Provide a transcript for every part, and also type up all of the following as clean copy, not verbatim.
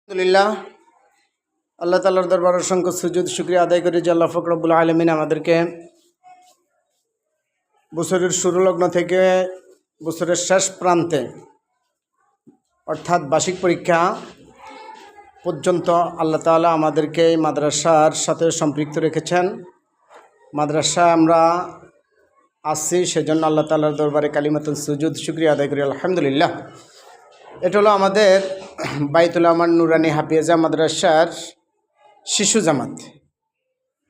আলহামদুলিল্লাহ, আল্লাহ তাআলার দরবারে অসংখ্য সুজুদ শুকরিয়া আদায় করি যে আল্লাহ পাক রব্বুল আলামিন আমাদেরকে বছরের শুরু লগ্ন থেকে বছরের শেষ প্রান্তে অর্থাৎ বার্ষিক পরীক্ষা পর্যন্ত আল্লাহ তাআলা আমাদেরকে এই মাদ্রাসার সাথে সম্পৃক্ত রেখেছেন। মাদ্রাসা আমরা আসছি, সেজন্য আল্লাহ তাআলার দরবারে কালিমাতুন সুজুদ শুকরিয়া আদায় করি আলহামদুলিল্লাহ। এটা হলো আমাদের বাইতুল আমান নুরানি হাফিজা মাদ্রাসার শিশু জামাত,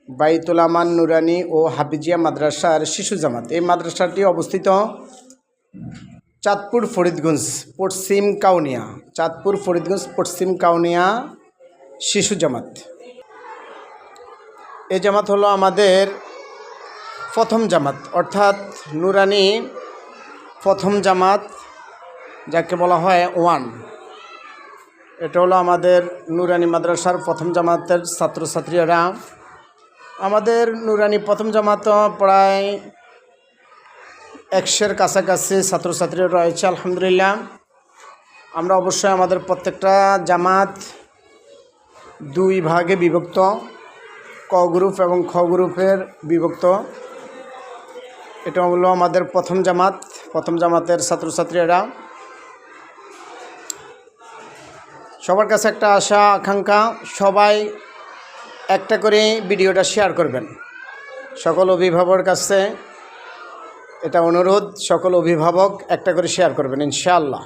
বাইতুল আমান নুরানি ও হাফিজিয়া মাদ্রাসার শিশু জামাত। এই মাদ্রাসাটি অবস্থিত চাঁদপুর ফরিদগঞ্জ পশ্চিম কাউনিয়া, চাঁদপুর ফরিদগঞ্জ পশ্চিম কাউনিয়া শিশু জামাত। এই জামাত হলো আমাদের প্রথম জামাত, অর্থাৎ নুরানি প্রথম জামাত, যাকে বলা হয় ওয়ান। এটা হলো আমাদের নুরানি মাদ্রাসার প্রথম জামাতের ছাত্রছাত্রীরা। আমাদের নুরানি প্রথম জামাত প্রায় 100-এর কাছাকাছি ছাত্রছাত্রীরা রয়েছে আলহামদুলিল্লাহ। আমরা অবশ্যই আমাদের প্রত্যেকটা জামাত দুই ভাগে বিভক্ত, ক গ্রুপ এবং খ গ্রুপের বিভক্ত। এটা হলো আমাদের প্রথম জামাত, প্রথম জামাতের ছাত্রছাত্রীরা। সবার কাছে একটা আশা আকাঙ্ক্ষা, সবাই একটা করে ভিডিওটা শেয়ার করবেন। সকল অভিভাবকের কাছে এটা অনুরোধ, সকল অভিভাবক একটা করে শেয়ার করবেন ইনশাআল্লাহ।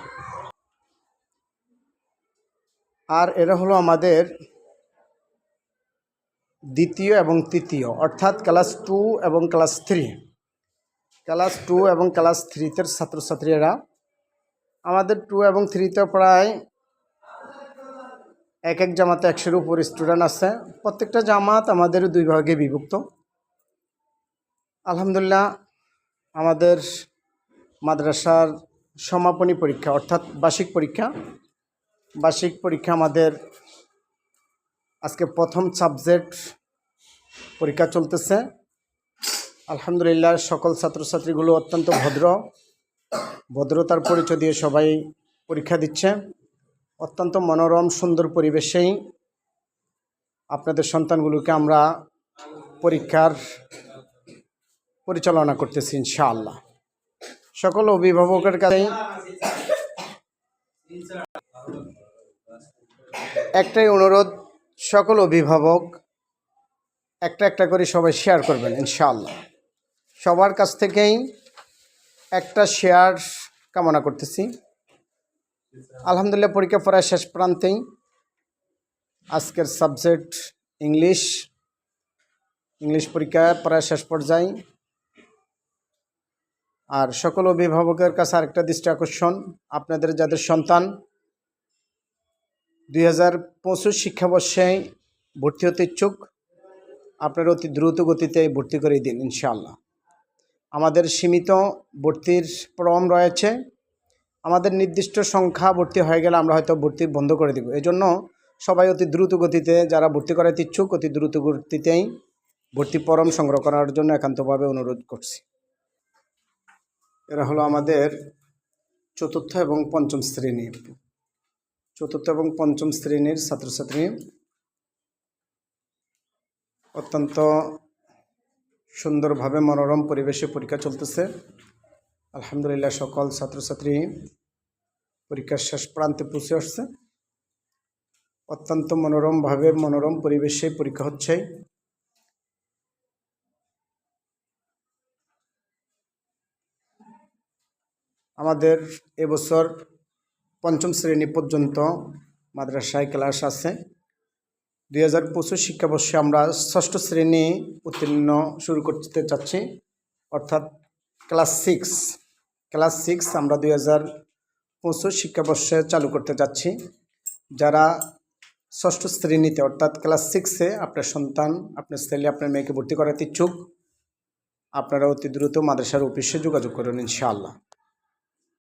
আর এরা হলো আমাদের দ্বিতীয় এবং তৃতীয়, অর্থাৎ ক্লাস 2 এবং ক্লাস 3, ক্লাস 2 এবং ক্লাস 3-তে ছাত্রছাত্রীরা। আমাদের 2 এবং 3-তে প্রায় এক জামাতে 100-এর উপর স্টুডেন্ট আছে। প্রত্যেকটা জামাত আমাদের দুই ভাগে বিভক্ত আলহামদুলিল্লাহ। আমাদের মাদ্রাসার সমাপনী পরীক্ষা অর্থাৎ বার্ষিক পরীক্ষা আমাদের আজকে প্রথম সাবজেক্ট পরীক্ষা চলতেছে আলহামদুলিল্লাহ। সকল ছাত্রছাত্রীগুলো অত্যন্ত ভদ্রতার পরিচয় দিয়ে সবাই পরীক্ষা দিচ্ছে। অত্যন্ত মনোরম সুন্দর পরিবেশেই আপনাদের সন্তানগুলোকে আমরা পরীক্ষার পরিচালনা করতেছি ইনশাআল্লাহ। সকল অভিভাবকের কাছে একটাই অনুরোধ, সকল অভিভাবক একটা করে সবাই শেয়ার করবেন ইনশাআল্লাহ। সবার কাছ থেকেই একটা শেয়ার কামনা করতেছি আলহামদুলিল্লাহ। পরীক্ষা প্রায় শেষ প্রান্তেই। আজকের সাবজেক্ট ইংলিশ পরীক্ষা প্রায় শেষ পর্যায়ে। আর সকল অভিভাবকের কাছে আরেকটা দৃষ্টি আকর্ষণ, আপনাদের যাদের সন্তান 2025 শিক্ষাবর্ষে ভর্তি হতে ইচ্ছুক, আপনারা অতি দ্রুত গতিতে ভর্তি করে দিন ইনশাআল্লাহ। আমাদের সীমিত ভর্তির ফর্ম রয়েছে, আমাদের নির্দিষ্ট সংখ্যা ভর্তি হয়ে গেলে আমরা হয়তো ভর্তি বন্ধ করে দেব। এজন্য সবাই অতি দ্রুত গতিতে, যারা ভর্তি করাতে ইচ্ছুক, অতি দ্রুত গতিতেই ভর্তি ফর্ম সংগ্রহ করার জন্য একান্তভাবে অনুরোধ করছি। এরা হলো আমাদের চতুর্থ এবং পঞ্চম শ্রেণীর ছাত্রছাত্রী। অত্যন্ত সুন্দরভাবে মনোরম পরিবেশে পরীক্ষা চলতেছে আলহামদুলিল্লাহ। সকল ছাত্রছাত্রী পরীক্ষার শেষ প্রান্তে পৌঁছে আসছে। অত্যন্ত মনোরম পরিবেশে পরীক্ষা হচ্ছে। আমাদের এবছর পঞ্চম শ্রেণী পর্যন্ত মাদ্রাসায় ক্লাস আছে। 2025 শিক্ষাবর্ষে আমরা ষষ্ঠ শ্রেণী উত্তীর্ণ শুরু করতে চাচ্ছি, অর্থাৎ ক্লাস 6 আমরা 2025 শিক্ষাবর্ষে চালু করতে যাচ্ছি। যারা ষষ্ঠ শ্রেণীতে অর্থাৎ ক্লাস 6-এ আপনার সন্তান, আপনার ছেলে, আপনার মেয়েকে ভর্তি করাতে ইচ্ছুক, আপনারা অতি দ্রুত মাদ্রাসার অফিসে যোগাযোগ করুন ইনশাআল্লাহ।